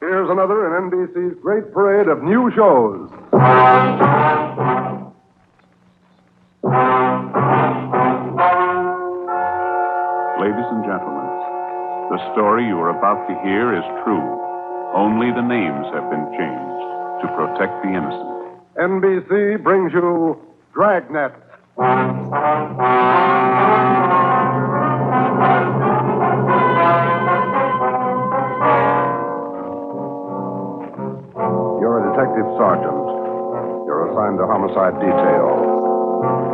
Here's another in NBC's great parade of new shows. Ladies and gentlemen, the story you are about to hear is true. Only the names have been changed to protect the innocent. NBC brings you Dragnet. You're a detective sergeant. You're assigned to homicide detail.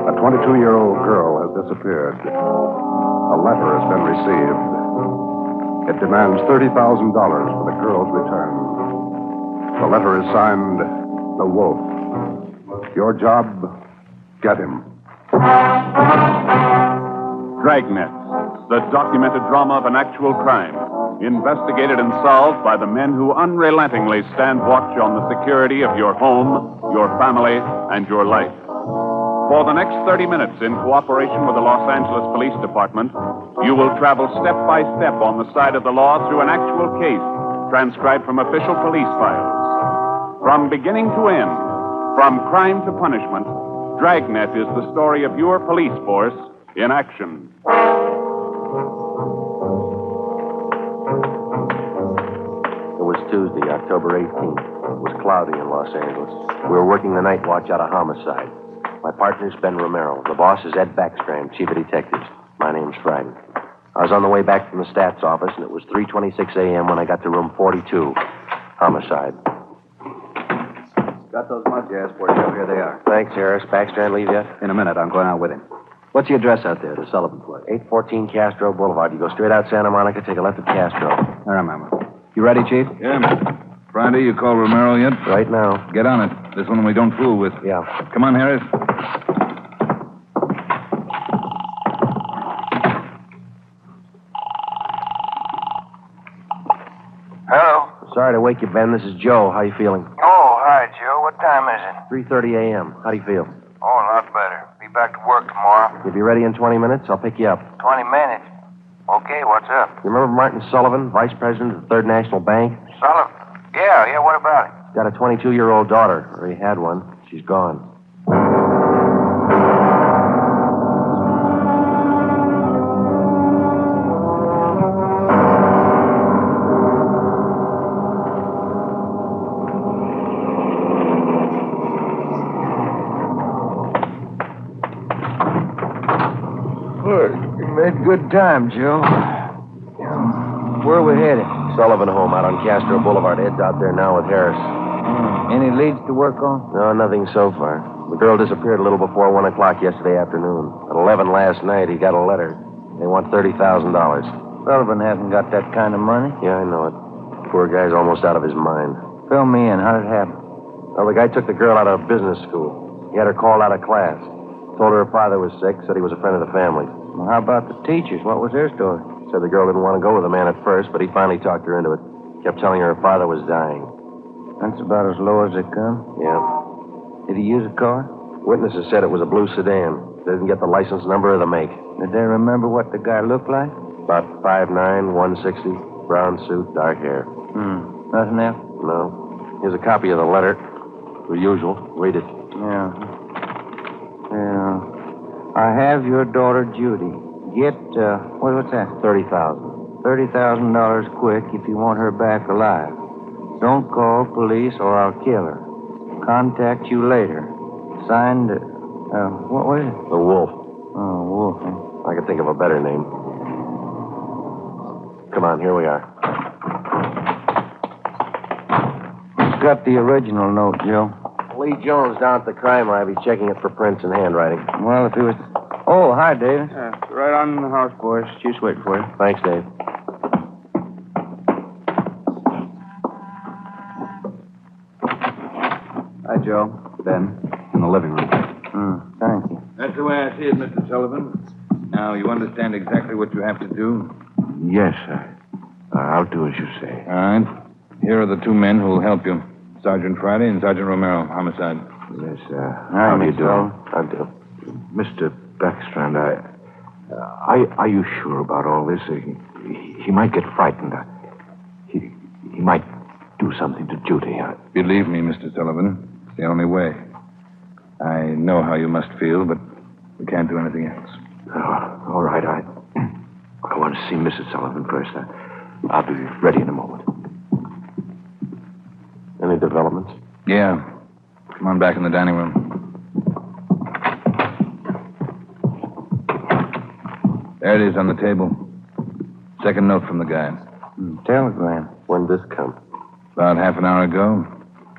A 22-year-old girl has disappeared. A letter has been received. It demands $30,000 for the girl's return. The letter is signed, The Wolf. Your job, get him. Dragnet, the documented drama of an actual crime, investigated and solved by the men who unrelentingly stand watch on the security of your home, your family, and your life. For the next 30 minutes, in cooperation with the Los Angeles Police Department, you will travel step by step on the side of the law through an actual case transcribed from official police files. From beginning to end, from crime to punishment, Dragnet is the story of your police force in action. It was Tuesday, October 18th. It was cloudy in Los Angeles. We were working the night watch out of homicide. My partner's Ben Romero. The boss is Ed Backstrand, chief of detectives. My name's Friday. I was on the way back from the stats office, and it was 3:26 a.m. when I got to room 42. Homicide. Got those mugs you asked for, Joe. Here they are. Thanks, Harris. Backstrand leave yet? In a minute, I'm going out with him. What's the address out there, the Sullivan place? 814 Castro Boulevard. You go straight out Santa Monica, take a left at Castro. I remember. You ready, Chief? Yeah. Friday, you call Romero yet? Right now. Get on it. This one we don't fool with. Yeah. Come on, Harris. Hello? Sorry to wake you, Ben. This is Joe. How you feeling? Oh, hi, Joe. What time is it? 3:30 a.m. How do you feel? Oh, a lot better. Be back to work tomorrow. You'll be ready in 20 minutes. I'll pick you up. 20 minutes. Okay, what's up? You remember Martin Sullivan, vice president of the Third National Bank? Sullivan? Yeah, what about it? He's got a 22-year-old daughter, or he had one. She's gone. Look, you made good time, Joe. Where are we headed? Sullivan home out on Castro Boulevard. Ed's out there now with Harris. Any leads to work on? No, nothing so far. The girl disappeared a little before 1 o'clock yesterday afternoon. At 11 last night, he got a letter. They want $30,000. Sullivan hasn't got that kind of money. Yeah, I know it. Poor guy's almost out of his mind. Fill me in. How did it happen? Well, the guy took the girl out of business school. He had her called out of class. Told her father was sick, said he was a friend of the family. Well, how about the teachers? What was their story? Said the girl didn't want to go with the man at first, but he finally talked her into it. Kept telling her father was dying. That's about as low as they come. Yeah. Did he use a car? Witnesses said it was a blue sedan. They didn't get the license number or the make. Did they remember what the guy looked like? About 5'9", 160, brown suit, dark hair. Nothing else? No. Here's a copy of the letter. The usual. Read it. Yeah. I have your daughter, Judy. Get, what's that? $30,000. $30,000 quick if you want her back alive. Don't call police or I'll kill her. Contact you later. Signed, what was it? The Wolf. Oh, Wolf. I could think of a better name. Come on, here we are. Who's got the original note, Joe? Lee Jones down at the crime lab. He's checking it for prints and handwriting. Well, if he was... Oh, hi, David. Right on the house, boys. Just wait for you. Thanks, Dave. Hi, Joe. Ben. In the living room. Thank you. That's the way I see it, Mr. Sullivan. Now, you understand exactly what you have to do? Yes, sir. I'll do as you say. All right. Here are the two men who will help you. Sergeant Friday and Sergeant Romero, homicide. Yes, How do you do? I do. Mr. Backstrand, are you sure about all this? He might get frightened. He might do something to Judy. Believe me, Mr. Sullivan, it's the only way. I know how you must feel, but we can't do anything else. All right, I want to see Mrs. Sullivan first. I'll be ready in a moment. Any developments? Yeah. Come on back in the dining room. There it is on the table. Second note from the guy. Telegram. When'd this come? About half an hour ago.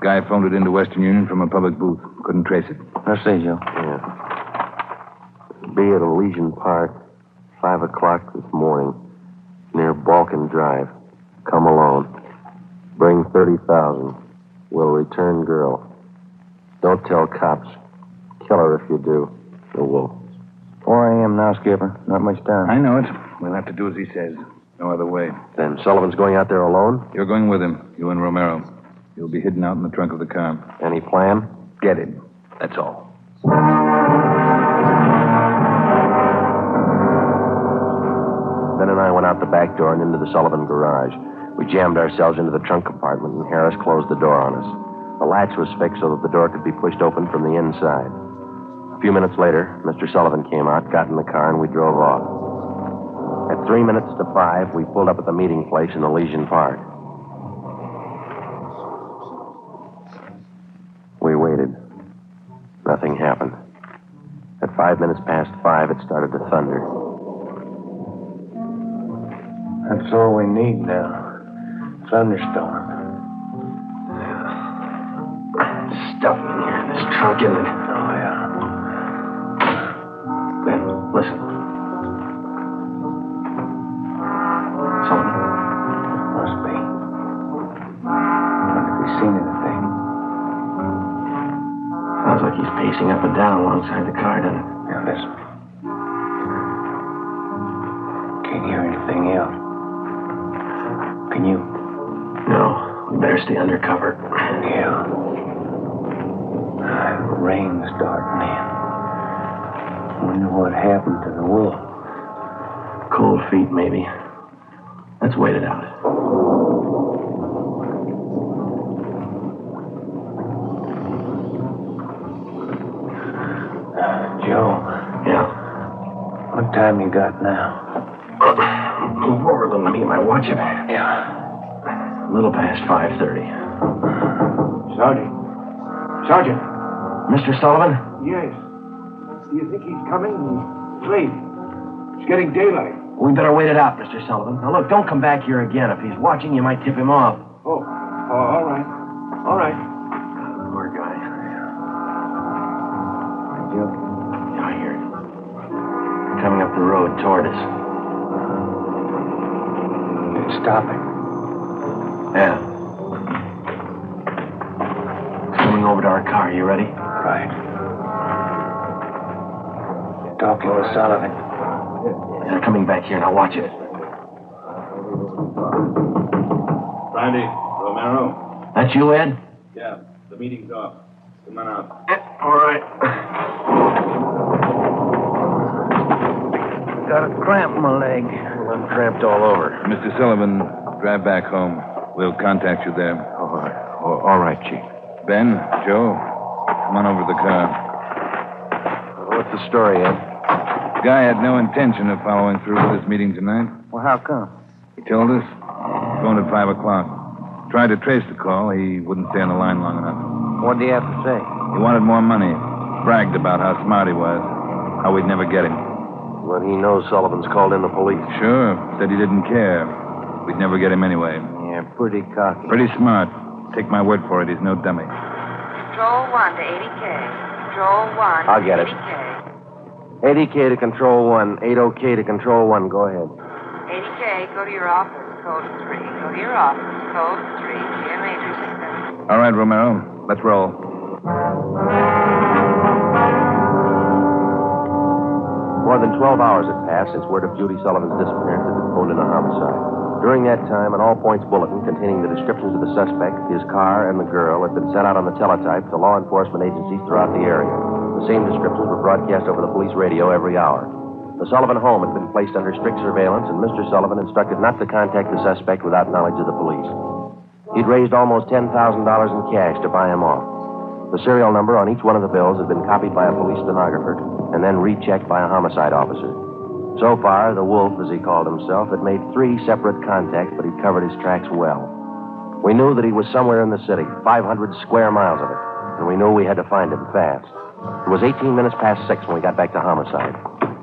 Guy phoned it into Western Union from a public booth. Couldn't trace it. I see, Joe. Yeah. Be at Elysian Park, 5 o'clock this morning, near Balkan Drive. Come alone. Bring 30,000. Will return girl. Don't tell cops. Kill her if you do. Or we'll... 4 a.m. now, Skipper. Not much time. I know it. We'll have to do as he says. No other way. Then Sullivan's going out there alone? You're going with him, you and Romero. You'll be hidden out in the trunk of the car. Any plan? Get him. That's all. Ben and I went out the back door and into the Sullivan garage. We jammed ourselves into the trunk compartment, and Harris closed the door on us. The latch was fixed so that the door could be pushed open from the inside. A few minutes later, Mr. Sullivan came out, got in the car, and we drove off. At 3 minutes to 5, we pulled up at the meeting place in Elysian Park. We waited. Nothing happened. At 5 minutes past 5, it started to thunder. That's all we need now. Thunderstorm. Stuff in here in this trunk, isn't it? Oh, yeah. Ben, listen. Sullivan? Must be. Wonder if he's seen anything. Sounds like he's pacing up and down alongside the car, doesn't it? Now, listen. Can't hear anything else. Can you? No, we better stay under cover. Yeah. Rain's starting in. Wonder what happened to the wool. Cold feet, maybe. Let's wait it out. Joe. Yeah. What time you got now? Move over a little. Let me get my watch. Yeah. A little past 5:30. Sergeant. Mr. Sullivan? Yes. Do you think he's coming? It's late. It's getting daylight. We better wait it out, Mr. Sullivan. Now, look, don't come back here again. If he's watching, you might tip him off. Oh, all right. All right. Poor guy. Joe. Yeah, I hear it. Coming up the road toward us. It's stopping. Yeah. Coming over to our car. You ready? Right. Talking with Sullivan. They're coming back here. Now watch it. Brandy, Romero. That you, Ed? Yeah, the meeting's off. Come on out. All right. Got a cramp in my leg. I'm cramped all over. Mr. Sullivan, drive back home. We'll contact you there. All right, Chief. Ben, Joe, come on over to the car. What's the story, Ed? The guy had no intention of following through with this meeting tonight. Well, how come? He told us. Phoned at 5 o'clock. Tried to trace the call. He wouldn't stay on the line long enough. What do you have to say? He wanted more money. Bragged about how smart he was. How we'd never get him. Well, he knows Sullivan's called in the police. Sure. Said he didn't care. We'd never get him anyway. Yeah, pretty cocky. Pretty smart. Take my word for it. He's no dummy. Control 1 to 80K. Control 1 I'll get it. 80K. 80K to Control 1. 80K to Control 1. Go ahead. 80K, go to your office. Code 3. Go to your office. Code 3. GM Major 6. All right, Romero. Let's roll. More than 12 hours had passed since word of Judy Sullivan's disappearance had been phoned in a homicide. During that time, an all-points bulletin containing the descriptions of the suspect, his car, and the girl had been sent out on the teletype to law enforcement agencies throughout the area. The same descriptions were broadcast over the police radio every hour. The Sullivan home had been placed under strict surveillance, and Mr. Sullivan instructed not to contact the suspect without knowledge of the police. He'd raised almost $10,000 in cash to buy him off. The serial number on each one of the bills had been copied by a police stenographer and then rechecked by a homicide officer. So far, the Wolf, as he called himself, had made 3 separate contacts, but he'd covered his tracks well. We knew that he was somewhere in the city, 500 square miles of it, and we knew we had to find him fast. It was 18 minutes past 6 when we got back to homicide.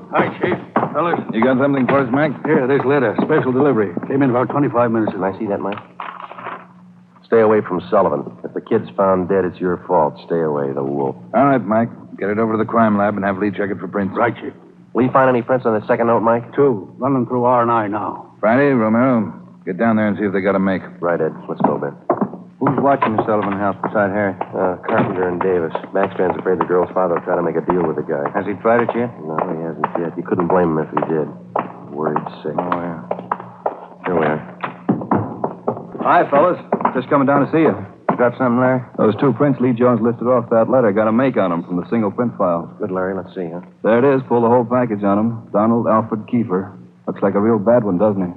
Hi, Chief. Fellas. You got something for us, Mac? Here, this letter. Special delivery. Came in about 25 minutes Can ago. I see that, Mike? Stay away from Sullivan. If the kid's found dead, it's your fault. Stay away, the Wolf. All right, Mike. Get it over to the crime lab and have Lee check it for prints. Right, Chief. Will you find any prints on the second note, Mike? 2. Running through R&I now. Friday, Romero, get down there and see if they got a make. Right, Ed. Let's go, Ben. Who's watching the Sullivan house beside Harry? Carpenter and Davis. Backstrand's afraid the girl's father will try to make a deal with the guy. Has he tried it yet? No, he hasn't yet. You couldn't blame him if he did. Worried sick. Oh, yeah. Here we are. Hi, fellas. Just coming down to see you. You got something, Larry? Those 2 prints Lee Jones listed off that letter got a make on them from the single print file. Good, Larry. Let's see, huh? There it is. Pull the whole package on him. Donald Alfred Kiefer. Looks like a real bad one, doesn't he?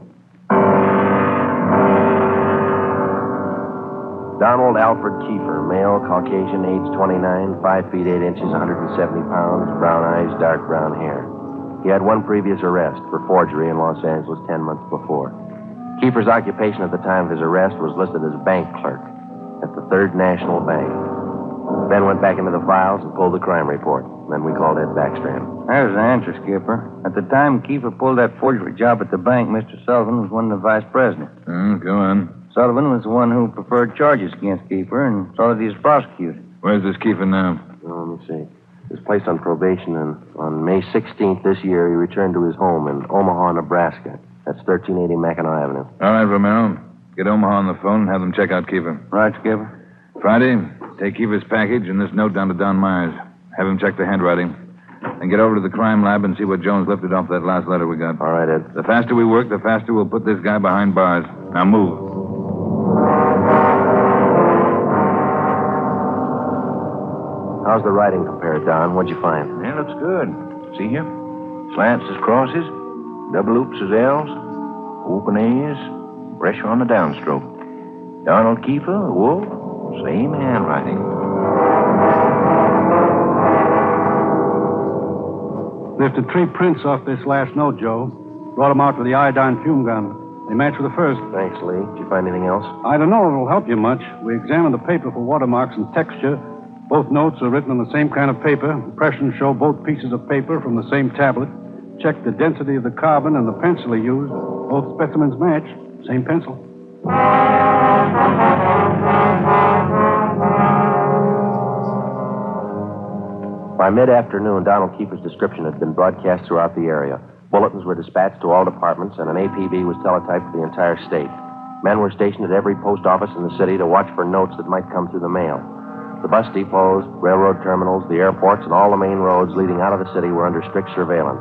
Donald Alfred Kiefer, male, Caucasian, age 29, 5 feet 8 inches, 170 pounds, brown eyes, dark brown hair. He had 1 previous arrest for forgery in Los Angeles 10 months before. Kiefer's occupation at the time of his arrest was listed as bank clerk at the Third National Bank. Ben went back into the files and pulled the crime report. Then we called Ed Backstrand. There's the answer, Skipper. At the time Kiefer pulled that forgery job at the bank, Mr. Sullivan was one of the vice presidents. Go on. Sullivan was the one who preferred charges against Kiefer and saw that he was prosecuted. Where's this Kiefer now? Oh, let me see. He was placed on probation, and on May 16th this year, he returned to his home in Omaha, Nebraska. That's 1380 Mackinac Avenue. All right, Romero. Get Omaha on the phone and have them check out Kiefer. Right, Skipper? Friday, take Kiefer's package and this note down to Don Myers. Have him check the handwriting. And get over to the crime lab and see what Jones lifted off that last letter we got. All right, Ed. The faster we work, the faster we'll put this guy behind bars. Now move. How's the writing compared, Don? What'd you find? It looks good. See here? Slants as crosses, double oops as L's, open A's, pressure on the downstroke. Donald Kiefer, Wolf, same handwriting. Lifted 3 prints off this last note, Joe. Brought them out with the iodine fume gun. They match with the first. Thanks, Lee. Did you find anything else? I don't know if it'll help you much. We examined the paper for watermarks and texture. Both notes are written on the same kind of paper. Impressions show both pieces of paper from the same tablet. Checked the density of the carbon and the pencil he used. Both specimens match. Same pencil. By mid-afternoon, Donald Kiefer's description had been broadcast throughout the area. Bulletins were dispatched to all departments, and an APB was teletyped for the entire state. Men were stationed at every post office in the city to watch for notes that might come through the mail. The bus depots, railroad terminals, the airports, and all the main roads leading out of the city were under strict surveillance.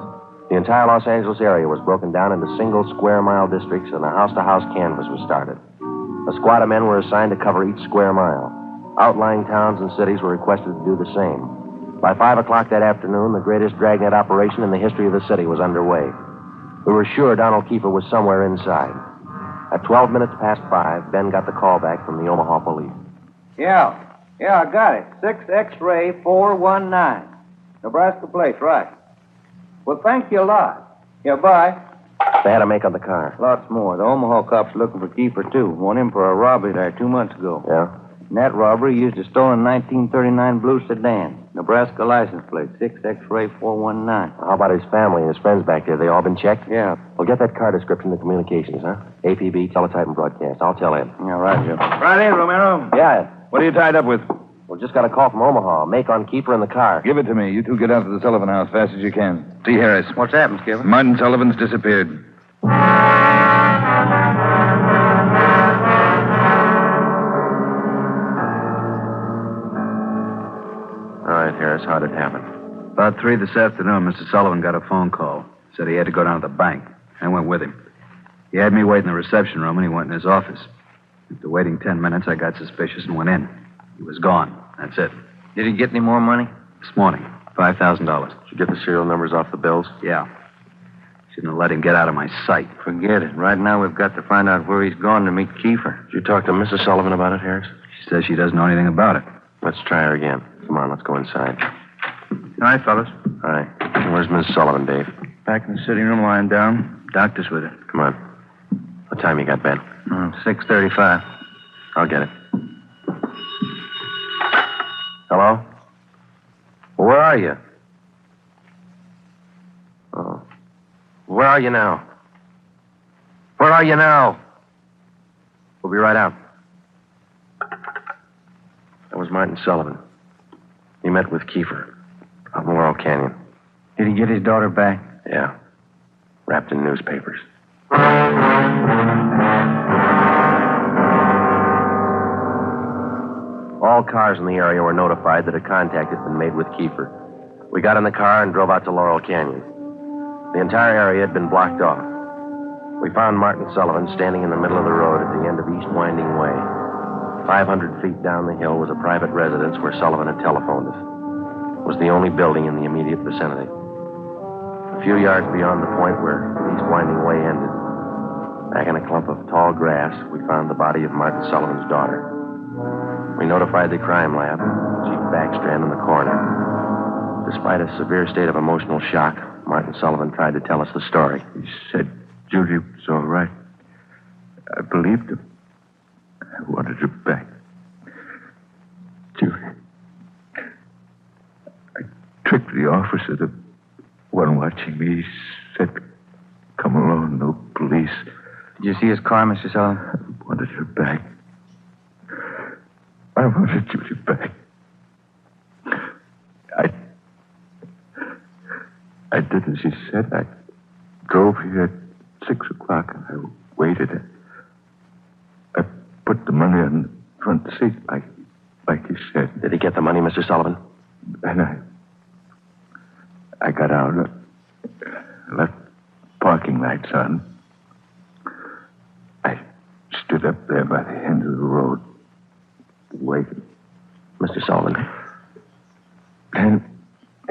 The entire Los Angeles area was broken down into single square-mile districts, and a house-to-house canvass was started. A squad of men were assigned to cover each square mile. Outlying towns and cities were requested to do the same. By 5 o'clock that afternoon, the greatest Dragnet operation in the history of the city was underway. We were sure Donald Kiefer was somewhere inside. At 12 minutes past 5, Ben got the call back from the Omaha police. Yeah, I got it. 6 X-ray 419. Nebraska plate, right. Well, thank you a lot. Yeah, bye. They had a make on the car. Lots more. The Omaha cops looking for Kiefer, too. Want him for a robbery there 2 months ago. Yeah? In that robbery, he used a stolen 1939 blue sedan. Nebraska license plate, 6 X-ray 419. How about his family and his friends back there? They all been checked? Yeah. Well, get that car description to communications, huh? APB, teletype, and broadcast. I'll tell Ed. Yeah, right, Joe. Friday, Romero. Yeah, Ed. What are you tied up with? Well, just got a call from Omaha. Make on Kiefer in the car. Give it to me. You two get out to the Sullivan house fast as you can. See Harris. What's happened, Skipper? Martin Sullivan's disappeared. All right, Harris, how'd it happen? About 3 this afternoon, Mr. Sullivan got a phone call. Said he had to go down to the bank. I went with him. He had me wait in the reception room, and he went in his office. After waiting 10 minutes, I got suspicious and went in. He was gone. That's it. Did he get any more money? This morning, $5,000. Did you get the serial numbers off the bills? Yeah. Shouldn't have let him get out of my sight. Forget it. Right now, we've got to find out where he's gone to meet Kiefer. Did you talk to Mrs. Sullivan about it, Harris? She says she doesn't know anything about it. Let's try her again. Come on, let's go inside. All right, fellas. All right. Where's Mrs. Sullivan, Dave? Back in the sitting room, lying down. Doctor's with her. Come on. What time you got, Ben? 6:35. I'll get it. Hello? Well, where are you? Oh. Where are you now? Where are you now? We'll be right out. That was Martin Sullivan. He met with Kiefer up in Laurel Canyon. Did he get his daughter back? Yeah. Wrapped in newspapers. All cars in the area were notified that a contact had been made with Kiefer. We got in the car and drove out to Laurel Canyon. The entire area had been blocked off. We found Martin Sullivan standing in the middle of the road at the end of East Winding Way. 500 feet down the hill was a private residence where Sullivan had telephoned us. It was the only building in the immediate vicinity. A few yards beyond the point where East Winding Way ended, back in a clump of tall grass, we found the body of Martin Sullivan's daughter. We notified the crime lab, Chief Backstrand in the coroner. Despite a severe state of emotional shock, Martin Sullivan tried to tell us the story. He said Judy was all right. I believed him. I wanted her back. Judy. I tricked the officer, the one watching me. He said, come along, no police. Did you see his car, Mr. Sullivan? I wanted her back. I wanted Judy back. I did as he said. I drove here at 6 o'clock and I waited. I put the money on the front seat like he said. Did he get the money, Mr. Sullivan? And I got out, left parking lights on. I stood up there by the end of the road, waiting. Mr. Sullivan. And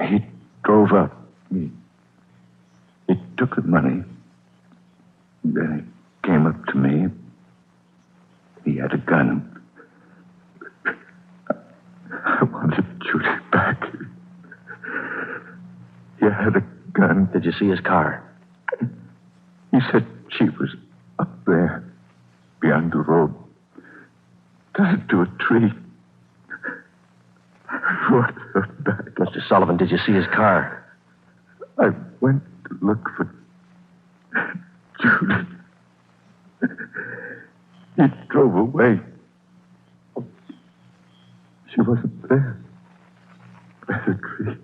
he drove up. He took the money. Then he came up to me. He had a gun. I wanted Judy back. He had a gun. Did you see his car? He said she was up there, beyond the road, tied to a tree. I wanted her back. Mr. Sullivan, did you see his car? I went to look for Judy. He drove away. She wasn't there. By the tree.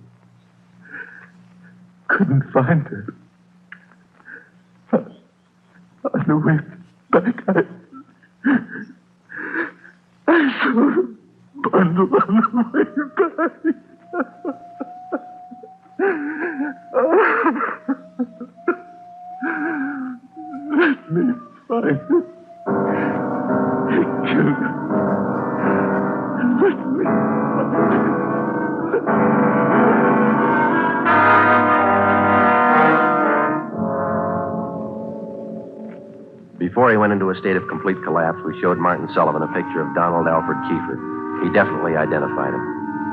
Couldn't find her. On the way back, I saw her bundle on the way back. Let me find it. He killed her. Let me find it. Before he went into a state of complete collapse, we showed Martin Sullivan a picture of Donald Alfred Kiefer. He definitely identified him.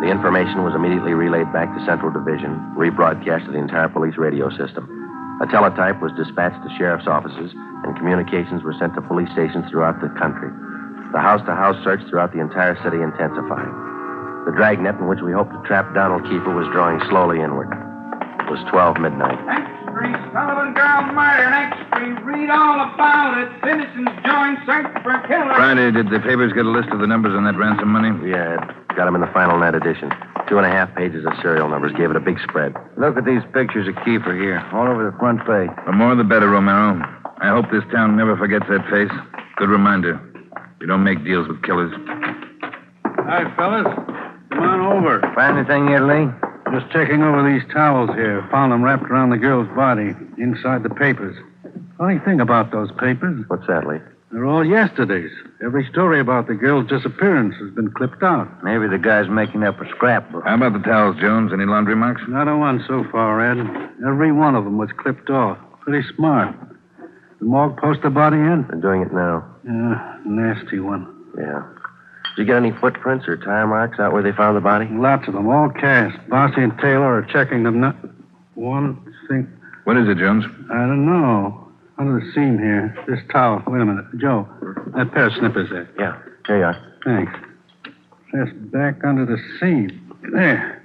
The information was immediately relayed back to Central Division, rebroadcast to the entire police radio system. A teletype was dispatched to sheriff's offices, and communications were sent to police stations throughout the country. The house-to-house search throughout the entire city intensified. The dragnet in which we hoped to trap Donald Kiefer was drawing slowly inward. It was 12 midnight. Next Street, Sullivan girl murder. Next Street, read all about it. Citizens join search for killer. Friday, did the papers get a list of the numbers on that ransom money? Yeah, got them in the final net edition. 2.5 pages of serial numbers. Gave it a big spread. Look at these pictures of Kiefer here, all over the front page. The more the better, Romero. I hope this town never forgets that face. Good reminder. You don't make deals with killers. Hi, fellas. Come on over. Find anything yet, Lee? Just checking over these towels here. Found them wrapped around the girl's body, inside the papers. Funny thing about those papers, What's that, Lee? they're all yesterday's. Every story about the girl's disappearance has been clipped out. Maybe the guy's making up a scrapbook. How about the towels, Jones? Any laundry marks? Not a one so far, Ed. Every one of them was clipped off. Pretty smart. The morgue post the body in? They're doing it now. Yeah, nasty one. Yeah. Did you get any footprints or tire marks out where they found the body? Lots of them, all cast. Bossy and Taylor are checking them. One thing. What is it, Jones? I don't know. Under the seam here. This towel. Wait a minute. Joe, that pair of snippers there. Yeah. Here you are. Thanks. Just back under the seam. There.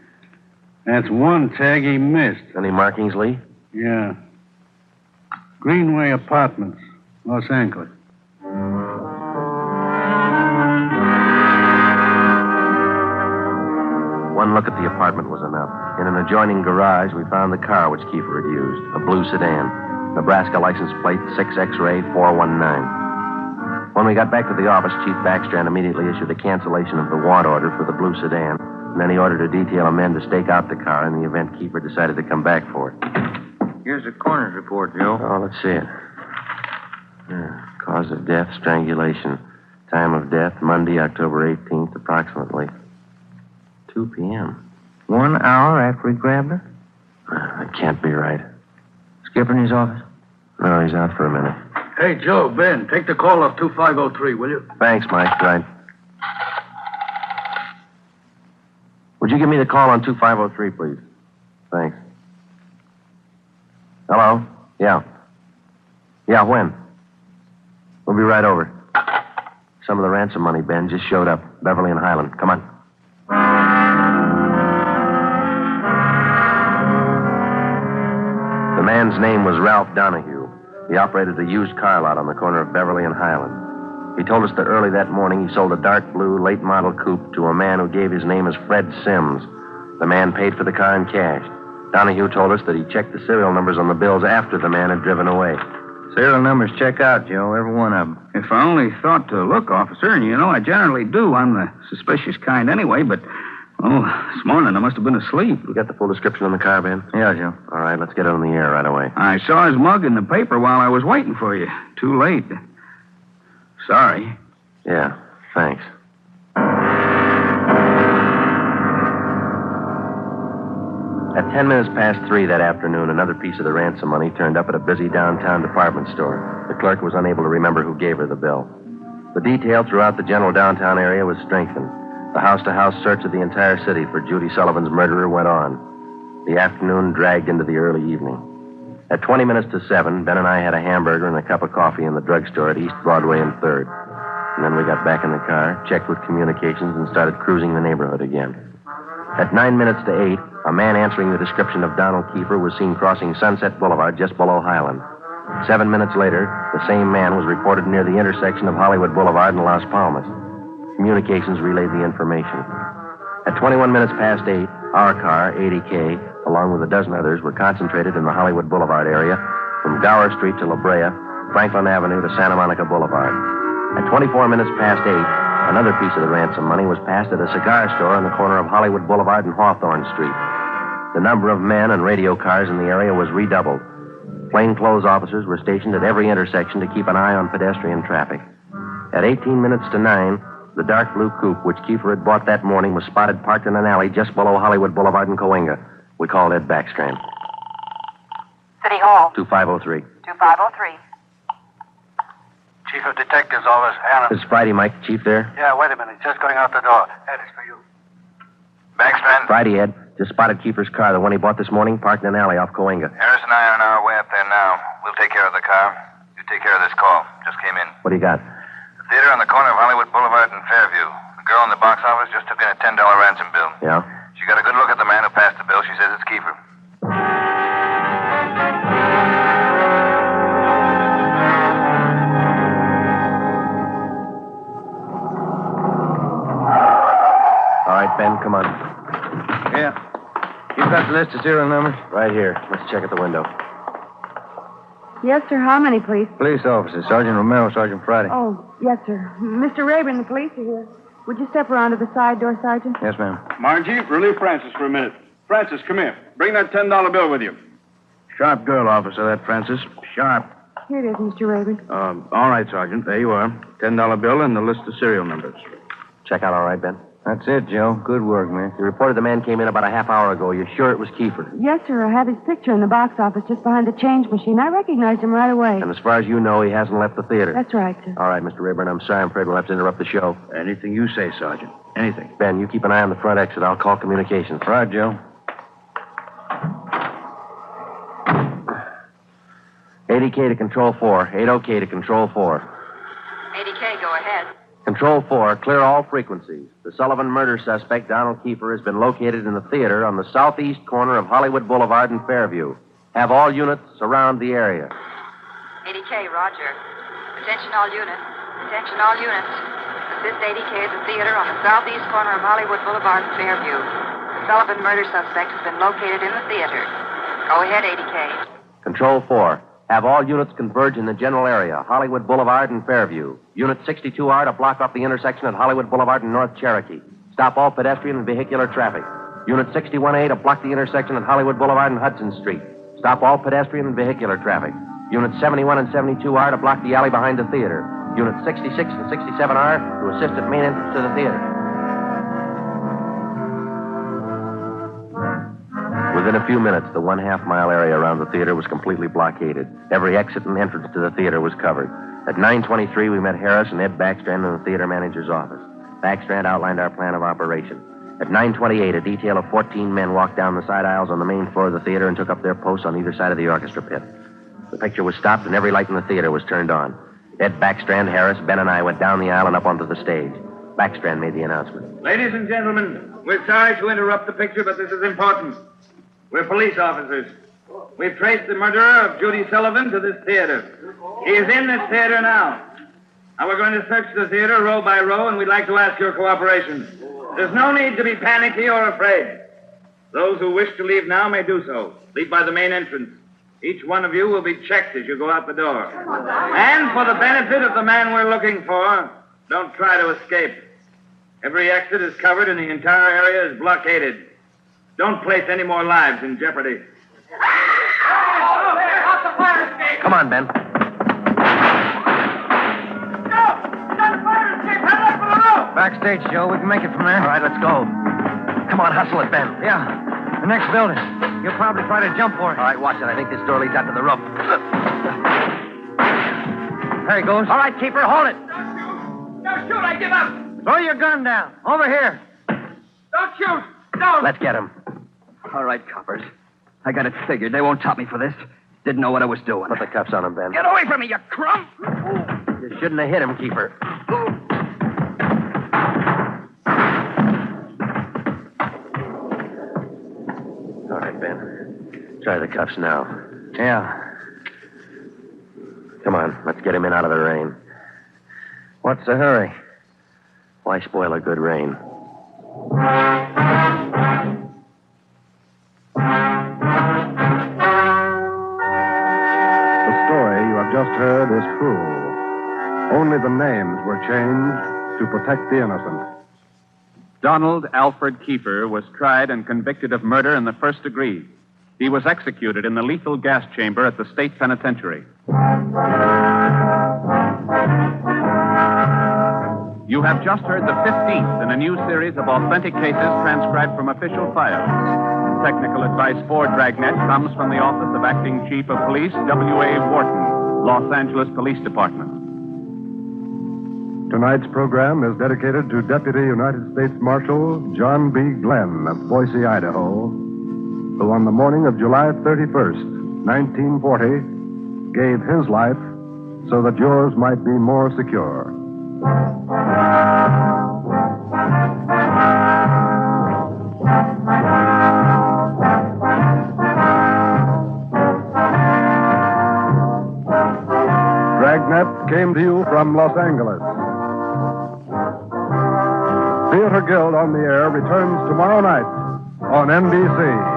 That's one tag he missed. Any markings, Lee? Yeah. Greenway Apartments, Los Angeles. One look at the apartment was enough. In an adjoining garage, we found the car which Kiefer had used, a blue sedan. Nebraska license plate 6X-ray 419. When we got back to the office, Chief Backstrand immediately issued a cancellation of the want order for the blue sedan, and then he ordered a detail of men to stake out the car in the event Kiefer decided to come back for it. Here's the coroner's report, Joe. Oh, let's see it. Cause of death, strangulation. Time of death, Monday, October 18th, approximately 2 p.m. 1 hour after he grabbed her? That can't be right. Skipper in his office? No, he's out for a minute. Hey, Joe, Ben, take the call off 2503, will you? Thanks, Mike. Right. Would you give me the call on 2503, please? Thanks. Hello? Yeah. Yeah, when? We'll be right over. Some of the ransom money, Ben, just showed up. Beverly and Highland. Come on. The man's name was Ralph Donahue. He operated a used car lot on the corner of Beverly and Highland. He told us that early that morning he sold a dark blue late model coupe to a man who gave his name as Fred Sims. The man paid for the car in cash. Donahue told us that he checked the serial numbers on the bills after the man had driven away. Serial numbers check out, Joe, every one of them. If I only thought to look, officer, and you know I generally do. I'm the suspicious kind anyway, but, this morning I must have been asleep. You got the full description on the car, Ben? Yeah, Joe. All right, let's get it on the air right away. I saw his mug in the paper while I was waiting for you. Too late. Sorry. Yeah, thanks. At 10 minutes past 3 that afternoon, another piece of the ransom money turned up at a busy downtown department store. The clerk was unable to remember who gave her the bill. The detail throughout the general downtown area was strengthened. The house-to-house search of the entire city for Judy Sullivan's murderer went on. The afternoon dragged into the early evening. At 20 minutes to 7, Ben and I had a hamburger and a cup of coffee in the drugstore at East Broadway and 3rd. And then we got back in the car, checked with communications, and started cruising the neighborhood again. At 9 minutes to 8, a man answering the description of Donald Kiefer was seen crossing Sunset Boulevard just below Highland. 7 minutes later, the same man was reported near the intersection of Hollywood Boulevard and Las Palmas. Communications relayed the information. At 21 minutes past 8, our car, 80K, along with a dozen others, were concentrated in the Hollywood Boulevard area from Gower Street to La Brea, Franklin Avenue to Santa Monica Boulevard. At 24 minutes past 8, another piece of the ransom money was passed at a cigar store on the corner of Hollywood Boulevard and Hawthorne Street. The number of men and radio cars in the area was redoubled. Plainclothes officers were stationed at every intersection to keep an eye on pedestrian traffic. At 18 minutes to 9, the dark blue coupe which Kiefer had bought that morning was spotted parked in an alley just below Hollywood Boulevard and Coenga. We called Ed Backstrand. City Hall. 2503. 2503. Chief of Detectives Office, Anna. It's Friday, Mike. Chief there? Yeah, wait a minute. Just going out the door. Ed, it's for you. Backstrand? Friday, Ed. Just spotted Kiefer's car, the one he bought this morning, parked in an alley off Coenga. Harris and I are on our way up there now. We'll take care of the car. You take care of this call. Just came in. What do you got? The theater on the corner of Hollywood Boulevard and Fairview. The girl in the box office just took in a $10 ransom bill. Yeah? She got a good look at the man who passed the bill. She says it's Kiefer. All right, Ben, come on. Yeah. You've got the list of serial numbers? Right here. Let's check at the window. Yes, sir. How many, please? Police officers. Sergeant Romero, Sergeant Friday. Oh, yes, sir. Mr. Rayburn, the police are here. Would you step around to the side door, Sergeant? Yes, ma'am. Margie, relieve Francis for a minute. Francis, come here. Bring that $10 bill with you. Sharp girl, officer, that Francis. Sharp. Here it is, Mr. Rayburn. All right, Sergeant. There you are. $10 bill and the list of serial numbers. Check out all right, Ben? That's it, Joe. Good work, man. You reported the man came in about a half hour ago. You're sure it was Kiefer? Yes, sir. I have his picture in the box office just behind the change machine. I recognized him right away. And as far as you know, he hasn't left the theater. That's right, sir. All right, Mr. Rayburn, I'm sorry. I'm afraid we'll have to interrupt the show. Anything you say, Sergeant. Anything. Ben, you keep an eye on the front exit. I'll call communications. Right, Joe. 80K to Control 4. 80K to Control 4. 80K, go ahead. Control 4, clear all frequencies. The Sullivan murder suspect, Donald Kiefer, has been located in the theater on the southeast corner of Hollywood Boulevard and Fairview. Have all units surround the area. 80K, roger. Attention all units. Attention all units. Assist 80K at the theater on the southeast corner of Hollywood Boulevard and Fairview. The Sullivan murder suspect has been located in the theater. Go ahead, 80K. Control 4, have all units converge in the general area, Hollywood Boulevard and Fairview. Unit 62R to block off the intersection at Hollywood Boulevard and North Cherokee. Stop all pedestrian and vehicular traffic. Unit 61A to block the intersection at Hollywood Boulevard and Hudson Street. Stop all pedestrian and vehicular traffic. Unit 71 and 72R to block the alley behind the theater. Unit 66 and 67R to assist at main entrance to the theater. Within a few minutes, the 1/2 mile area around the theater was completely blockaded. Every exit and entrance to the theater was covered. At 9:23, we met Harris and Ed Backstrand in the theater manager's office. Backstrand outlined our plan of operation. At 9:28, a detail of 14 men walked down the side aisles on the main floor of the theater and took up their posts on either side of the orchestra pit. The picture was stopped and every light in the theater was turned on. Ed Backstrand, Harris, Ben, and I went down the aisle and up onto the stage. Backstrand made the announcement. Ladies and gentlemen, we're sorry to interrupt the picture, but this is important. We're police officers. We've traced the murderer of Judy Sullivan to this theater. He is in this theater now. Now we're going to search the theater row by row, and we'd like to ask your cooperation. There's no need to be panicky or afraid. Those who wish to leave now may do so. Leave by the main entrance. Each one of you will be checked as you go out the door. And for the benefit of the man we're looking for, don't try to escape. Every exit is covered and the entire area is blockaded. Don't place any more lives in jeopardy. Come on, Ben. Backstage, Joe. We can make it from there. All right, let's go. Come on, hustle it, Ben. Yeah. The next building. You'll probably try to jump for it. All right, watch it. I think this door leads out to the roof. There he goes. All right, keeper, hold it. Don't shoot, I give up. Throw your gun down. Over here. Don't shoot. Don't. Let's get him. All right, coppers. I got it figured. They won't top me for this. Didn't know what I was doing. Put the cuffs on him, Ben. Get away from me, you crump! You shouldn't have hit him, keeper. All right, Ben. Try the cuffs now. Yeah. Come on, let's get him in out of the rain. What's the hurry? Why spoil a good rain? The story you have just heard is true. Only the names were changed to protect the innocent. Donald Alfred Kiefer was tried and convicted of murder in the first degree. He was executed in the lethal gas chamber at the state penitentiary. You have just heard the 15th in a new series of authentic cases transcribed from official files. Technical advice for Dragnet comes from the Office of Acting Chief of Police, W.A. Wharton, Los Angeles Police Department. Tonight's program is dedicated to Deputy United States Marshal John B. Glenn of Boise, Idaho, who on the morning of July 31st, 1940, gave his life so that yours might be more secure. Dragnet came to you from Los Angeles. Theater Guild on the Air returns tomorrow night on NBC.